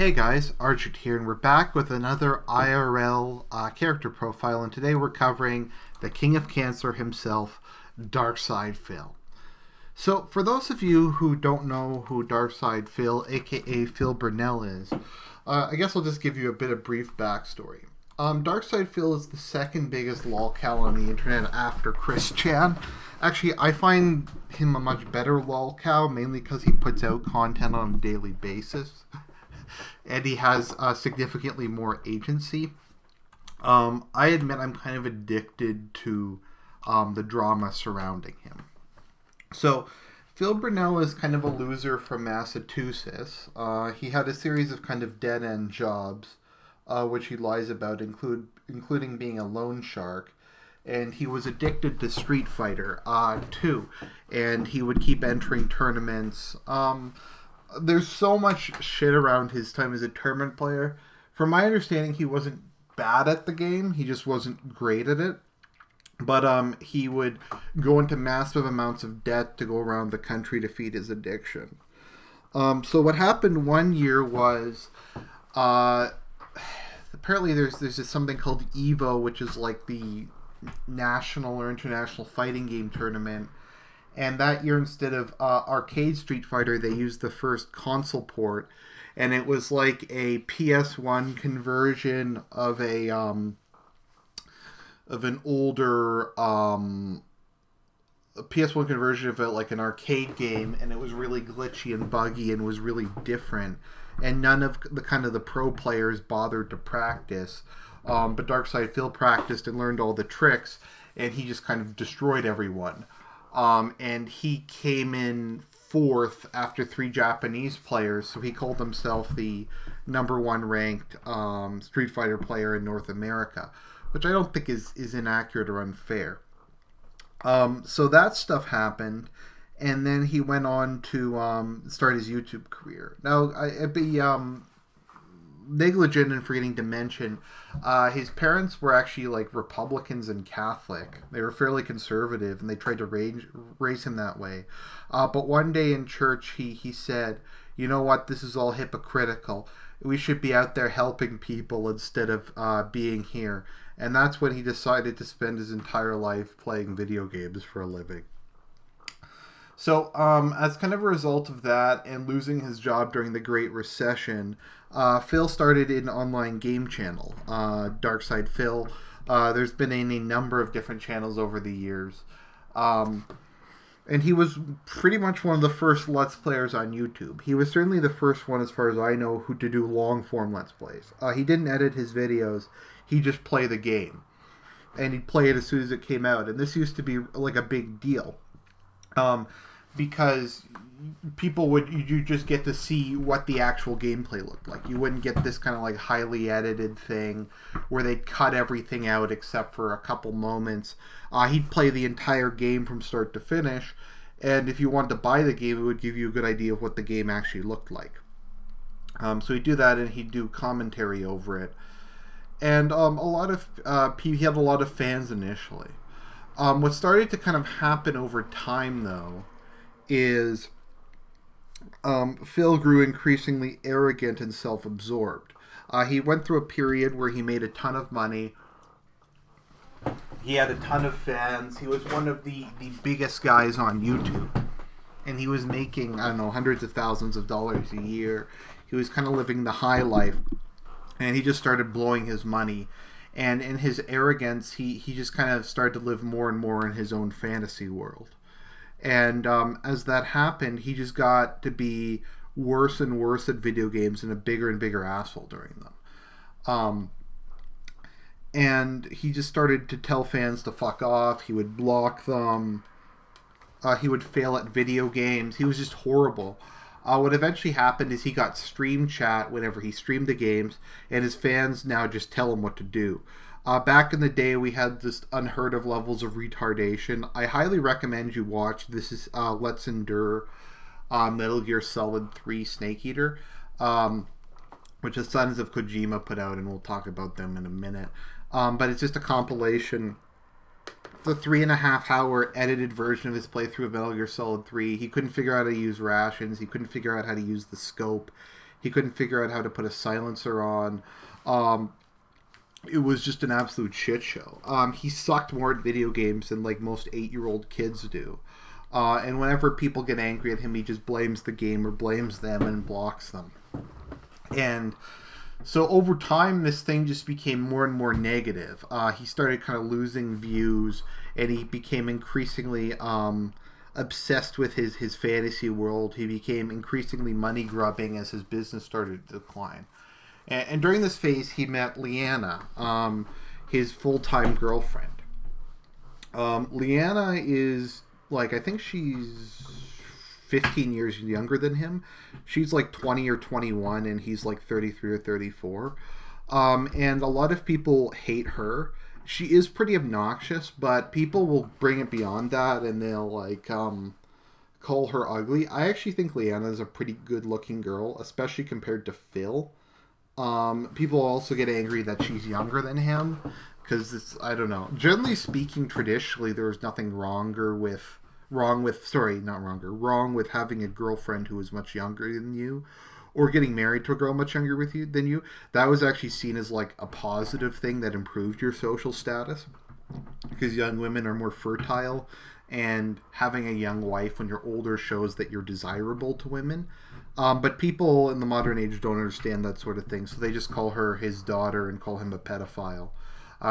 Hey guys, Argent here, and we're back with another IRL character profile, and today we're covering the King of Cancer himself, Darkside Phil. So, for those of you who don't know who Darkside Phil, aka Phil Burnell, is, I guess I'll just give you a bit of brief backstory. Darkside Phil is the second biggest lolcow on the internet after Chris Chan. Actually, I find him a much better lolcow, mainly because he puts out content on a daily basis. And he has significantly more agency. I admit I'm kind of addicted to the drama surrounding him. So, Phil Burnell is kind of a loser from Massachusetts. He had a series of kind of dead-end jobs, which he lies about, including being a loan shark. And he was addicted to Street Fighter, too. And he would keep entering tournaments. There's so much shit around his time as a tournament player. From my understanding, he wasn't bad at the game. He just wasn't great at it. But he would go into massive amounts of debt to go around the country to feed his addiction. So what happened one year was, apparently there's this something called EVO, which is like the national or international fighting game tournament. And that year, instead of arcade Street Fighter, they used the first console port, and it was like a PS1 conversion of an older a PS1 conversion of like an arcade game, and it was really glitchy and buggy and was really different. And none of the pro players bothered to practice, but Darkside Phil practiced and learned all the tricks, and he just kind of destroyed everyone. And he came in fourth after 3 Japanese players, so he called himself the number 1 ranked Street Fighter player in North America, which I don't think is inaccurate or unfair. So that stuff happened, and then he went on to start his YouTube career. Now, I'd be negligent in forgetting to mention, his parents were actually like Republicans and Catholic. They were fairly conservative, and they tried to raise him that way. But one day in church, he said, "You know what? This is all hypocritical. We should be out there helping people instead of being here." And that's when he decided to spend his entire life playing video games for a living. So, as kind of a result of that and losing his job during the Great Recession, Phil started an online game channel, Darkside Phil. There's been a number of different channels over the years. And he was pretty much one of the first Let's Players on YouTube. He was certainly the first one, as far as I know, who to do long-form Let's Plays. He didn't edit his videos. He'd just play the game. And he'd play it as soon as it came out. And this used to be like a big deal. Because you just get to see what the actual gameplay looked like. You wouldn't get this kind of like highly edited thing where they'd cut everything out except for a couple moments. He'd play the entire game from start to finish, and if you wanted to buy the game, it would give you a good idea of what the game actually looked like. So he'd do that, and he'd do commentary over it. And he had a lot of fans initially. What started to kind of happen over time, though, is Phil grew increasingly arrogant and self-absorbed. He went through a period where he made a ton of money. He had a ton of fans. He was one of the biggest guys on YouTube. And he was making, I don't know, hundreds of thousands of dollars a year. He was kind of living the high life. And he just started blowing his money. And in his arrogance, he just kind of started to live more and more in his own fantasy world. And as that happened, he just got to be worse and worse at video games and a bigger and bigger asshole during them. And he just started to tell fans to fuck off. He would block them. He would fail at video games. He was just horrible. What eventually happened is he got stream chat whenever he streamed the games, and his fans now just tell him what to do. Back in the day, we had this unheard of levels of retardation. I highly recommend you watch. This is Let's Endure Metal Gear Solid 3 Snake Eater, which the Sons of Kojima put out, and we'll talk about them in a minute. But it's just a compilation. The 3.5-hour edited version of his playthrough of Metal Gear Solid 3. He couldn't figure out how to use rations. He couldn't figure out how to use the scope. He couldn't figure out how to put a silencer on. It was just an absolute shit show. He sucked more at video games than like most 8-year-old kids do. And whenever people get angry at him, he just blames the game or blames them and blocks them. And so over time, this thing just became more and more negative. He started kind of losing views, and he became increasingly obsessed with his fantasy world. He became increasingly money grubbing as his business started to decline. And during this phase, he met Leanna, his full-time girlfriend. Leanna is, like, I think she's 15 years younger than him. She's like 20 or 21, and he's like 33 or 34. And a lot of people hate her. She is pretty obnoxious, but people will bring it beyond that, and they'll, like, call her ugly. I actually think Leanna is a pretty good-looking girl, especially compared to Phil. People also get angry that she's younger than him because it's, I don't know. Generally speaking, traditionally, there's nothing wrong with having a girlfriend who is much younger than you, or getting married to a girl much younger than you. That was actually seen as like a positive thing that improved your social status, because young women are more fertile, and having a young wife when you're older shows that you're desirable to women. But people in the modern age don't understand that sort of thing, so they just call her his daughter and call him a pedophile,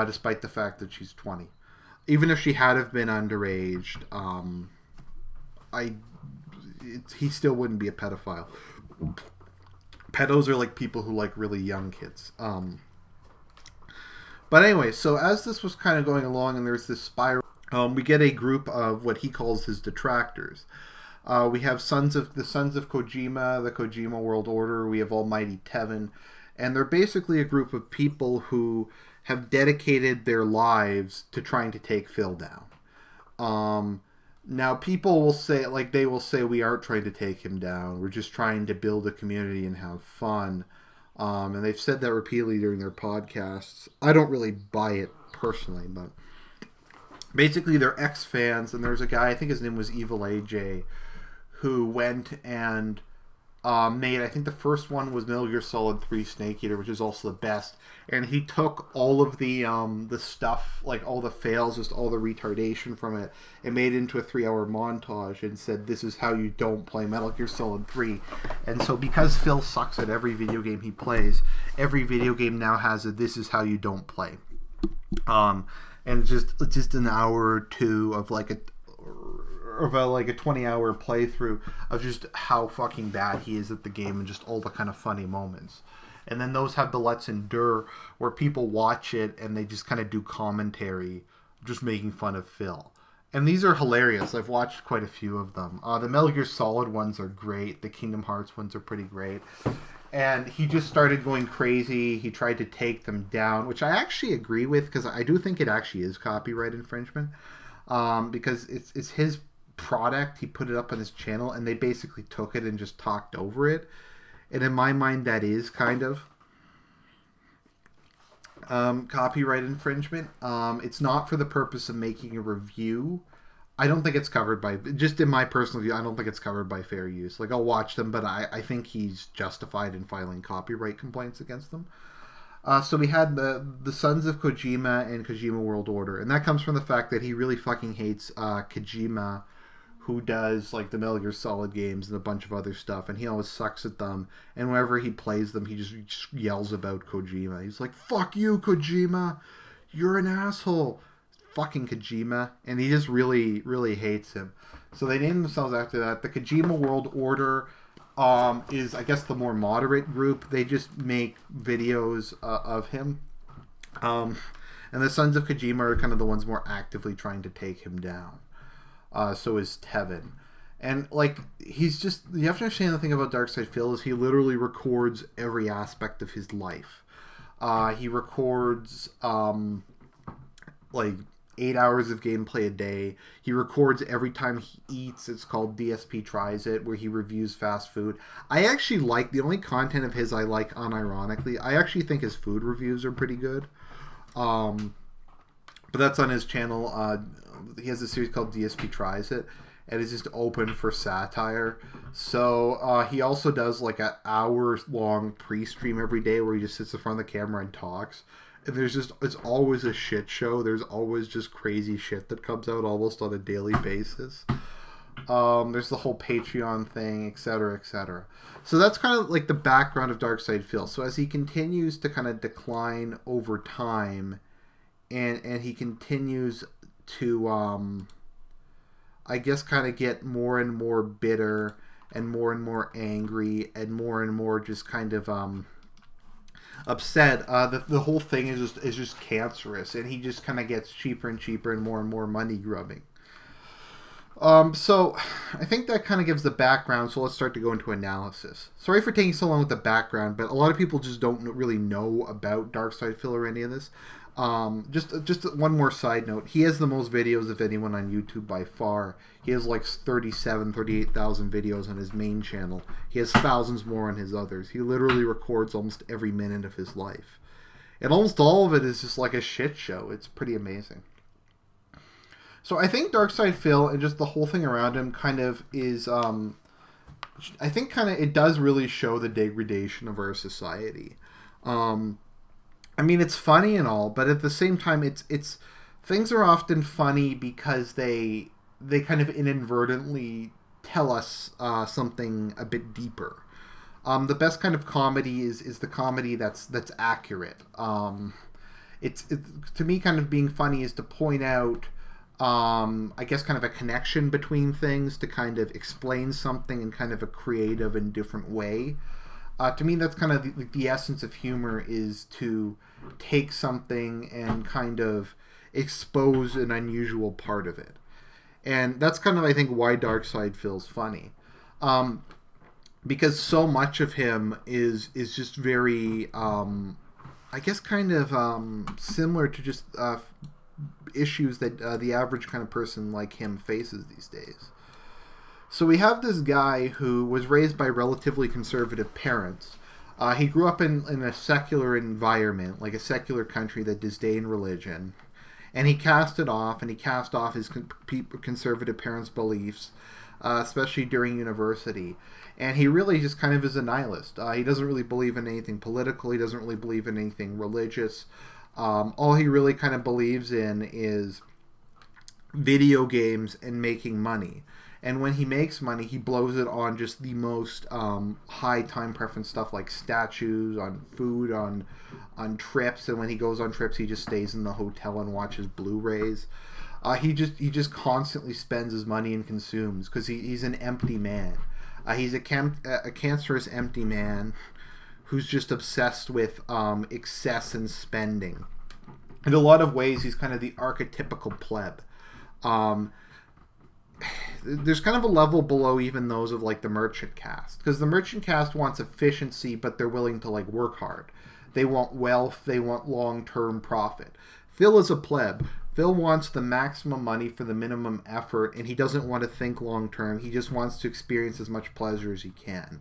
despite the fact that she's 20. Even if she had have been underage, he still wouldn't be a pedophile. Pedos are like people who like really young kids. But anyway, so as this was kind of going along, and there's this spiral, we get a group of what he calls his detractors. We have the Sons of Kojima, the Kojima World Order. We have Almighty Tevin, and they're basically a group of people who have dedicated their lives to trying to take Phil down. Now, people will say, like, they will say, we aren't trying to take him down. We're just trying to build a community and have fun. And they've said that repeatedly during their podcasts. I don't really buy it personally, but basically they're ex-fans, and there's a guy, I think his name was Evil AJ, who went and made, I think the first one was Metal Gear Solid 3 Snake Eater, which is also the best, and he took all of the stuff, like all the fails, just all the retardation from it, and made it into a 3-hour montage and said, this is how you don't play Metal Gear Solid 3. And so because Phil sucks at every video game he plays, every video game now has a this is how you don't play. And it's just an hour or two of like a 20-hour playthrough of just how fucking bad he is at the game and just all the kind of funny moments. And then those have the Let's Endure, where people watch it and they just kind of do commentary, just making fun of Phil. And these are hilarious. I've watched quite a few of them. The Metal Gear Solid ones are great. The Kingdom Hearts ones are pretty great. And he just started going crazy. He tried to take them down, which I actually agree with, because I do think it actually is copyright infringement. Because it's his product. He put it up on his channel, and they basically took it and just talked over it. And in my mind, that is kind of copyright infringement. It's not for the purpose of making a review. I don't think it's covered by, just in my personal view, I don't think it's covered by fair use. Like, I'll watch them, but I think he's justified in filing copyright complaints against them. So we had the Sons of Kojima and Kojima World Order, and that comes from the fact that he really fucking hates Kojima, who does like the Metal Gear Solid games and a bunch of other stuff, and he always sucks at them. And whenever he plays them, he just yells about Kojima. He's like, "Fuck you, Kojima! You're an asshole, fucking Kojima!" And he just really, really hates him. So they named themselves after that. The Kojima World Order is, I guess, the more moderate group. They just make videos of him. And the Sons of Kojima are kind of the ones more actively trying to take him down. So is Tevin. And, like, he's just... You have to understand the thing about Darkside Phil is he literally records every aspect of his life. He records, like, 8 hours of gameplay a day. He records every time he eats. It's called DSP Tries It, where he reviews fast food. I actually like... The only content of his I like unironically. I actually think his food reviews are pretty good. But that's on his channel. He has a series called DSP Tries It. and is just open for satire. So he also does like an hour-long pre-stream every day where he just sits in front of the camera and talks. And it's always a shit show. There's always just crazy shit that comes out almost on a daily basis. There's the whole Patreon thing, etc., etc. So that's kind of like the background of Darkside Phil. So as he continues to kind of decline over time, and he continues to, I guess, kind of get more and more bitter and more angry and more just kind of upset. The whole thing is just cancerous, and he just kind of gets cheaper and cheaper and more money grubbing. So I think that kind of gives the background, so let's start to go into analysis. Sorry for taking so long with the background, but a lot of people just don't really know about Darkside Phil or any of this. Just one more side note. He has the most videos of anyone on YouTube by far. He has like 38,000 videos on his main channel. He has thousands more on his others. He literally records almost every minute of his life. And almost all of it is just like a shit show. It's pretty amazing. So I think Darkside Phil and just the whole thing around him kind of is, I think kind of it does really show the degradation of our society. I mean, it's funny and all, but at the same time, it's things are often funny because they kind of inadvertently tell us something a bit deeper. The best kind of comedy is the comedy that's accurate. It's to me, kind of being funny is to point out, I guess, kind of a connection between things, to kind of explain something in kind of a creative and different way. To me, that's kind of the essence of humor, is to take something and kind of expose an unusual part of it. And that's kind of, I think, why Darkside Phil's funny. Because so much of him is just very, I guess, kind of similar to just issues that the average kind of person like him faces these days. So we have this guy who was raised by relatively conservative parents. He grew up in a secular environment, like a secular country that disdained religion. And he cast off his conservative parents' beliefs, especially during university. And he really just kind of is a nihilist. He doesn't really believe in anything political. He doesn't really believe in anything religious. All he really kind of believes in is video games and making money. And when he makes money, he blows it on just the most high time preference stuff, like statues, on food, on trips. And when he goes on trips, he just stays in the hotel and watches Blu-rays. He just constantly spends his money and consumes, because he's an empty man. He's a cancerous empty man who's just obsessed with excess and spending. In a lot of ways, he's kind of the archetypical pleb. There's kind of a level below even those of like the merchant caste, because the merchant caste wants efficiency, but they're willing to like work hard. They want wealth, they want long-term profit. Phil is a pleb. Phil wants the maximum money for the minimum effort, and he doesn't want to think long-term. He just wants to experience as much pleasure as he can.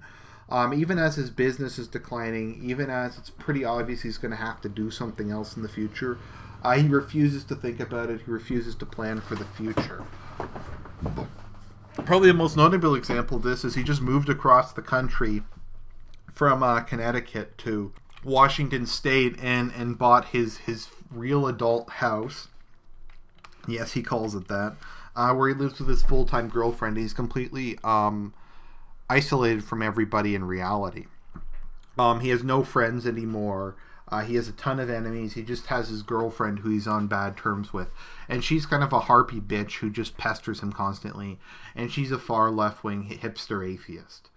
Even as his business is declining, even as it's pretty obvious he's going to have to do something else in the future, he refuses to think about it. He refuses to plan for the future. Probably the most notable example of this is he just moved across the country from Connecticut to Washington State and bought his real adult house. Yes, he calls it that. Where he lives with his full-time girlfriend. He's completely isolated from everybody in reality. He has no friends anymore. He has a ton of enemies. He just has his girlfriend who he's on bad terms with. And she's kind of a harpy bitch who just pesters him constantly. And she's a far left-wing hipster atheist.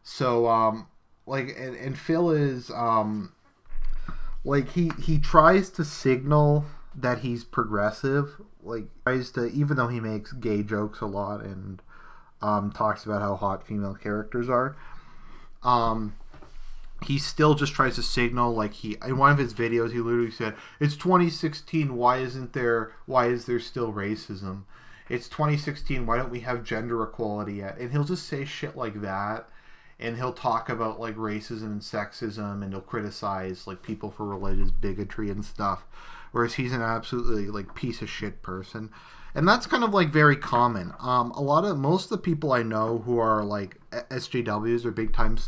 So, and Phil is, he tries to signal that he's progressive. Even though he makes gay jokes a lot and talks about how hot female characters are, he still just tries to signal, in one of his videos, he literally said, "It's 2016, why is there still racism? It's 2016, why don't we have gender equality yet?" And he'll just say shit like that. and he'll talk about like racism and sexism, and he'll criticize like people for religious bigotry and stuff, whereas he's an absolutely like piece of shit person. And that's kind of like very common. Most of the people I know who are like SJWs or big time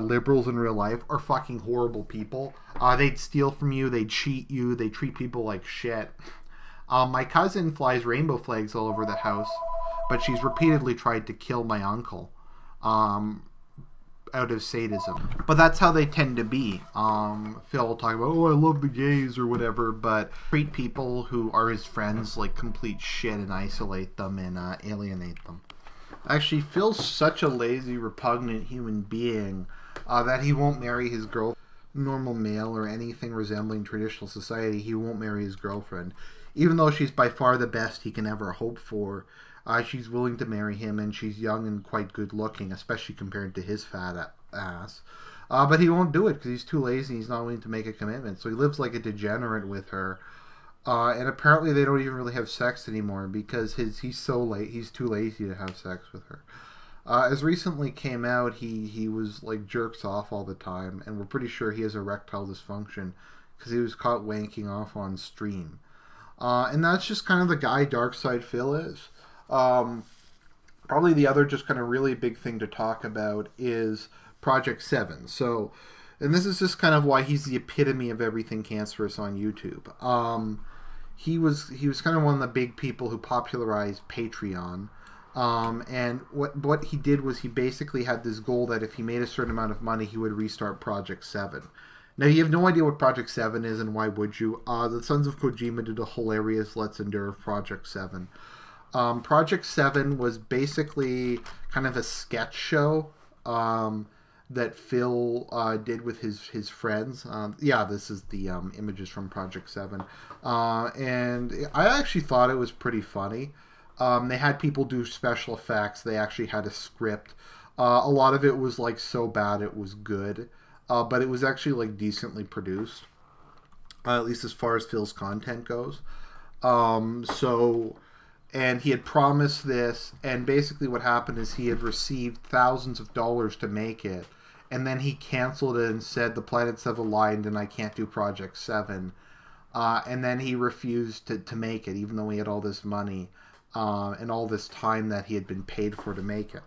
liberals in real life are fucking horrible people. They'd steal from you, they'd cheat you, they treat people like shit. My cousin flies rainbow flags all over the house, but she's repeatedly tried to kill my uncle out of sadism. But that's how they tend to be. Phil will talk about, oh, I love the gays or whatever, but treat people who are his friends like complete shit and isolate them and alienate them. Actually, Phil's such a lazy, repugnant human being that he won't marry his girlfriend. Normal male or anything resembling traditional society, he won't marry his girlfriend. Even though she's by far the best he can ever hope for, she's willing to marry him, and she's young and quite good looking, especially compared to his fat ass. But he won't do it because he's too lazy and he's not willing to make a commitment. So he lives like a degenerate with her. And apparently they don't even really have sex anymore because he's so late. He's too lazy to have sex with her. As recently came out, he was like jerks off all the time, and we're pretty sure he has erectile dysfunction because he was caught wanking off on stream. And that's just kind of the guy Darkside Phil is. Probably the other just kind of really big thing to talk about is Project 7. So, and this is just kind of why he's the epitome of everything cancerous on YouTube. He was kind of one of the big people who popularized Patreon. And what he did was he basically had this goal that if he made a certain amount of money, he would restart Project 7. Now, you have no idea what Project 7 is, and why would you? The Sons of Kojima did a hilarious Let's Endure of Project 7. Project 7 was basically kind of a sketch show that Phil did with his friends. This is the images from Project 7. And I actually thought it was pretty funny. They had people do special effects. They actually had a script. A lot of it was like so bad it was good. But it was actually like decently produced. At least as far as Phil's content goes. And he had promised this, and basically what happened is he had received thousands of dollars to make it, and then he canceled it and said the planets have aligned and I can't do Project 7. And then he refused to make it, even though he had all this money and all this time that he had been paid for to make it.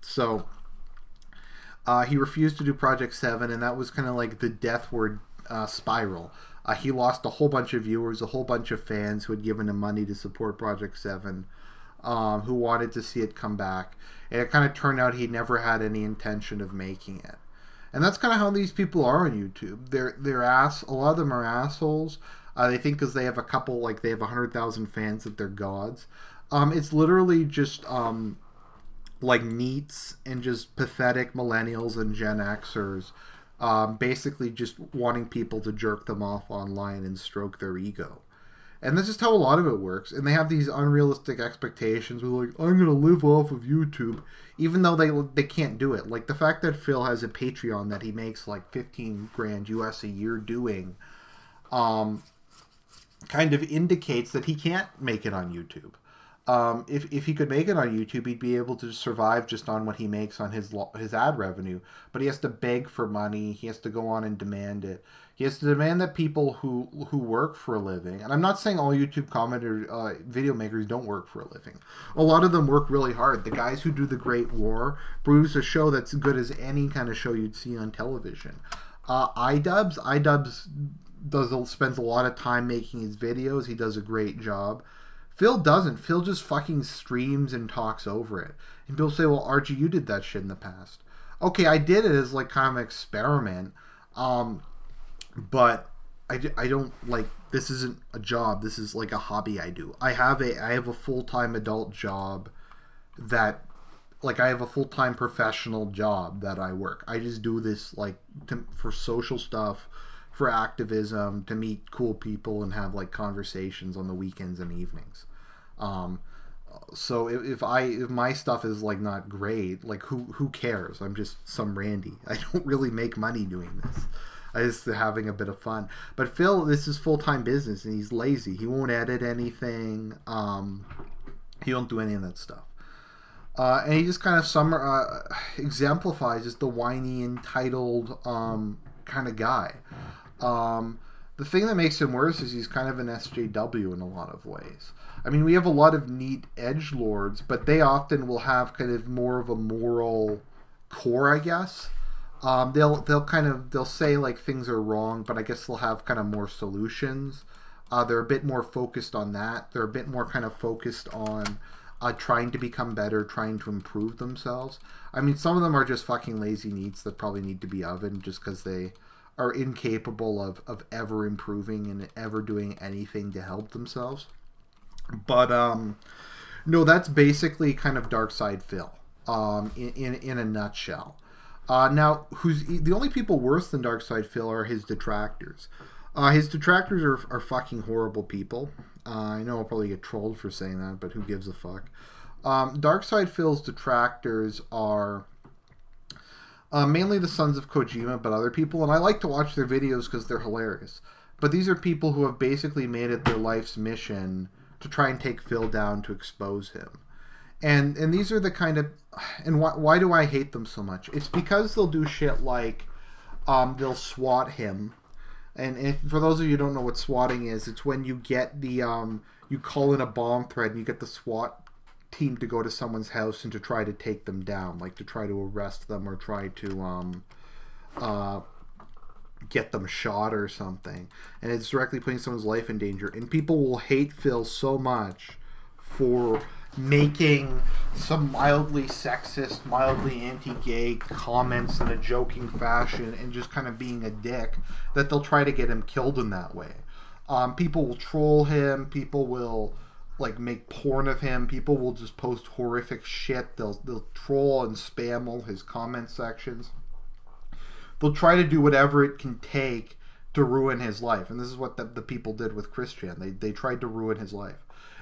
So he refused to do Project 7, and that was kind of like the deathward spiral. He lost a whole bunch of viewers, a whole bunch of fans who had given him money to support Project 7, who wanted to see it come back. And it kind of turned out he never had any intention of making it. And that's kind of how these people are on YouTube. A lot of them are assholes. They think because they have a couple, like they have 100,000 fans that they're gods. It's literally just like NEETs and just pathetic millennials and Gen Xers. Basically just wanting people to jerk them off online and stroke their ego. And that's just how a lot of it works. And they have these unrealistic expectations with like, I'm going to live off of YouTube, even though they can't do it. Like the fact that Phil has a Patreon that he makes like 15 grand US a year doing kind of indicates that he can't make it on YouTube. If he could make it on YouTube, he'd be able to survive just on what he makes on his ad revenue. But he has to beg for money. He has to go on and demand it. He has to demand that people who work for a living, and I'm not saying all YouTube commenters, video makers don't work for a living. A lot of them work really hard. The guys who do The Great War produce a show that's good as any kind of show you'd see on television. iDubbbz spends a lot of time making his videos. He does a great job. Phil doesn't. Phil just fucking streams and talks over it. And people say, well, Archie, you did that shit in the past. Okay, I did it as like kind of an experiment. But I don't like, this isn't a job. This is like a hobby I do. I have a full-time adult job that, like I have a full-time professional job that I work. I just do this like for social stuff, for activism, to meet cool people and have like conversations on the weekends and evenings. So if my stuff is like not great, like who cares? I'm just some Randy. I don't really make money doing this. I just having a bit of fun. But Phil, this is full-time business, and he's lazy. He won't edit anything. He won't do any of that stuff. And he just kind of exemplifies as the whiny, entitled kind of guy. The thing that makes him worse is he's kind of an SJW in a lot of ways. I mean, we have a lot of neat edgelords, but they often will have kind of more of a moral core, I guess. They'll say like things are wrong, but I guess they'll have kind of more solutions. They're a bit more focused on that. They're a bit more kind of focused on trying to become better, trying to improve themselves. I mean, some of them are just fucking lazy neats that probably need to be ovened just because they are incapable of ever improving and ever doing anything to help themselves. But no, that's basically kind of Dark Side Phil in a nutshell. Now, who's the only people worse than Dark Side Phil are his detractors. His detractors are fucking horrible people. I know I'll probably get trolled for saying that, but who gives a fuck? Dark Side Phil's detractors are mainly the sons of Kojima, but other people, and I like to watch their videos because they're hilarious. But these are people who have basically made it their life's mission to try and take Phil down to expose him. And these are the kind of... And why do I hate them so much? It's because they'll do shit like they'll swat him. And if, for those of you who don't know what swatting is, it's when you get the... you call in a bomb threat and you get the SWAT team to go to someone's house and to try to take them down. Like to try to arrest them or try to... get them shot or something, and it's directly putting someone's life in danger. And people will hate Phil so much for making some mildly sexist, mildly anti-gay comments in a joking fashion and just kind of being a dick that they'll try to get him killed in that way. People will troll him. People will like make porn of him. People will just post horrific shit. They'll troll and spam all his comment sections. They'll try to do whatever it can take to ruin his life. And this is what the people did with Christian. They tried to ruin his life.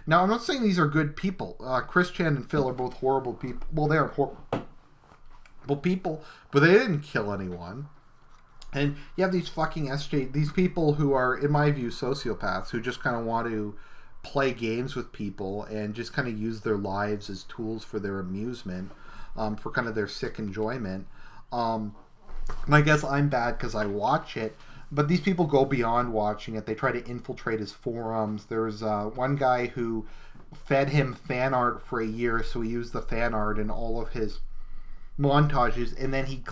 Now, I'm not saying these are good people. Christian and Phil are both horrible people. Well, they are horrible people, but they didn't kill anyone. And you have these fucking these people who are, in my view, sociopaths who just kind of want to play games with people and just kind of use their lives as tools for their amusement, for kind of their sick enjoyment. And I guess I'm bad because I watch it, but these people go beyond watching it. They try to infiltrate his forums. There's one guy who fed him fan art for a year, so he used the fan art in all of his montages, and then he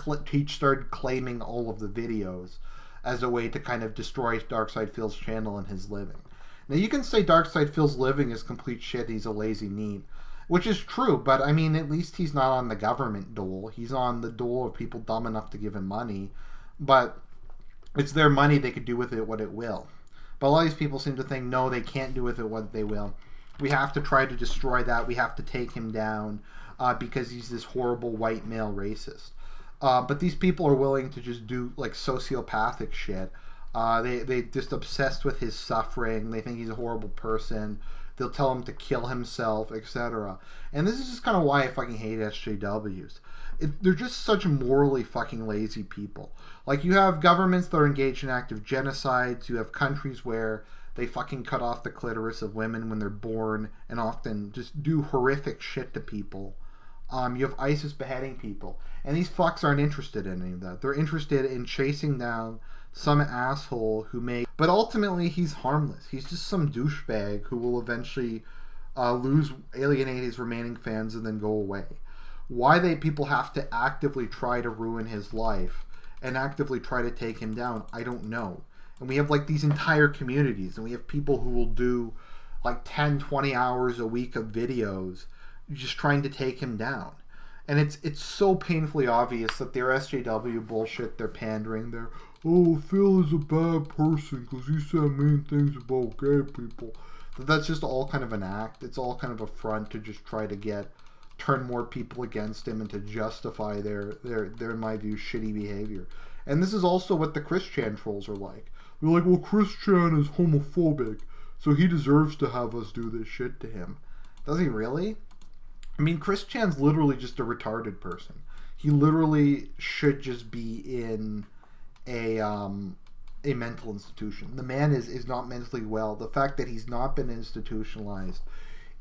started claiming all of the videos as a way to kind of destroy Darkside Phil's channel and his living. Now, you can say Darkside Phil's living is complete shit, he's a lazy neat, which is true, but I mean, at least he's not on the government dole. He's on the dole of people dumb enough to give him money, but it's their money, they could do with it what it will. But a lot of these people seem to think, no, they can't do with it what they will. We have to try to destroy that. We have to take him down because he's this horrible white male racist. But these people are willing to just do like sociopathic shit. They just obsessed with his suffering. They think he's a horrible person. They'll tell him to kill himself, etc. And this is just kind of why I fucking hate SJWs. They're just such morally fucking lazy people. Like, you have governments that are engaged in active genocides. You have countries where they fucking cut off the clitoris of women when they're born and often just do horrific shit to people. You have ISIS beheading people. And these fucks aren't interested in any of that. They're interested in chasing down some asshole who may... But ultimately, he's harmless. He's just some douchebag who will eventually alienate his remaining fans and then go away. Why people have to actively try to ruin his life and actively try to take him down, I don't know. And we have like these entire communities, and we have people who will do like 10, 20 hours a week of videos just trying to take him down. And it's so painfully obvious that they're SJW bullshit, they're pandering, they're, oh, Phil is a bad person because he said mean things about gay people. That's just all kind of an act. It's all kind of a front to just try to turn more people against him and to justify their in my view, shitty behavior. And this is also what the Christian trolls are like. They're like, well, Christian is homophobic, so he deserves to have us do this shit to him. Does he really? I mean, Christian's literally just a retarded person. He literally should just be in a mental institution. The man is not mentally well. The fact that he's not been institutionalized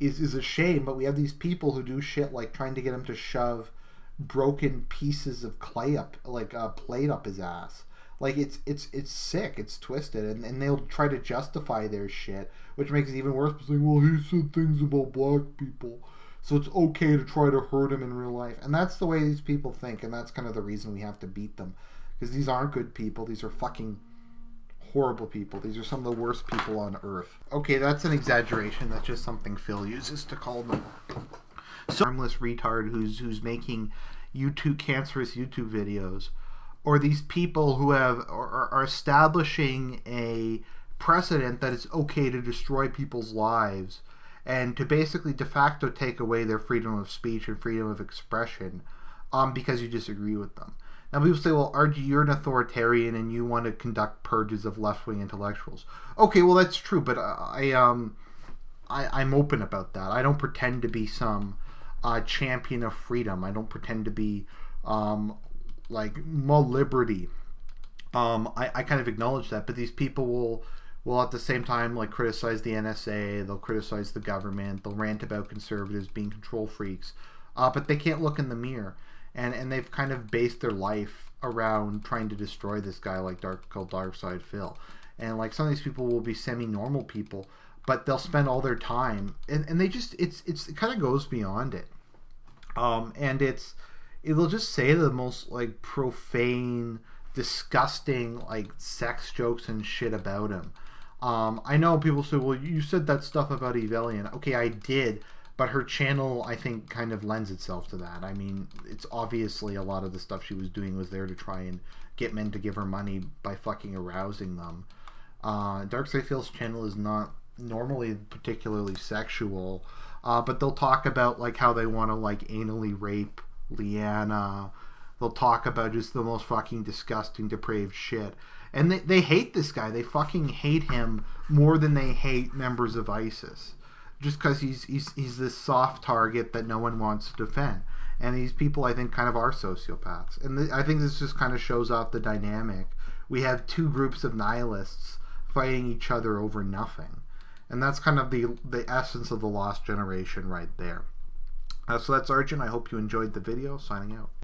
is a shame. But we have these people who do shit like trying to get him to shove broken pieces of clay up, like a plate up his ass. Like it's sick, it's twisted, and they'll try to justify their shit, which makes it even worse. Saying, well, he said things about black people, so it's okay to try to hurt him in real life, and that's the way these people think, and that's kind of the reason we have to beat them, because these aren't good people. These are fucking horrible people. These are some of the worst people on earth. Okay, that's an exaggeration. That's just something Phil uses to call them. So harmless retard who's making cancerous YouTube videos, or these people who are establishing a precedent that it's okay to destroy people's lives and to basically de facto take away their freedom of speech and freedom of expression because you disagree with them. Now people say, well, Archie, you're an authoritarian and you want to conduct purges of left-wing intellectuals. Okay, well, that's true, but I'm open about that. I don't pretend to be some champion of freedom. I don't pretend to be like more liberty. I kind of acknowledge that, but these people will at the same time like criticize the NSA, they'll criticize the government, they'll rant about conservatives being control freaks, but they can't look in the mirror, and they've kind of based their life around trying to destroy this guy like called Darkside Phil, and like some of these people will be semi-normal people, but they'll spend all their time and they just it kind of goes beyond it, and it'll just say the most like profane, disgusting like sex jokes and shit about him. I know people say, well, you said that stuff about Evelian. Okay, I did, but her channel, I think, kind of lends itself to that. I mean, it's obviously a lot of the stuff she was doing was there to try and get men to give her money by fucking arousing them. Darkside Phil's channel is not normally particularly sexual, but they'll talk about like how they want to like anally rape Leanna. They'll talk about just the most fucking disgusting, depraved shit. And they hate this guy. They fucking hate him more than they hate members of ISIS. Just because he's this soft target that no one wants to defend. And these people, I think, kind of are sociopaths. And I think this just kind of shows off the dynamic. We have two groups of nihilists fighting each other over nothing. And that's kind of the essence of the Lost Generation right there. So that's Argent. I hope you enjoyed the video. Signing out.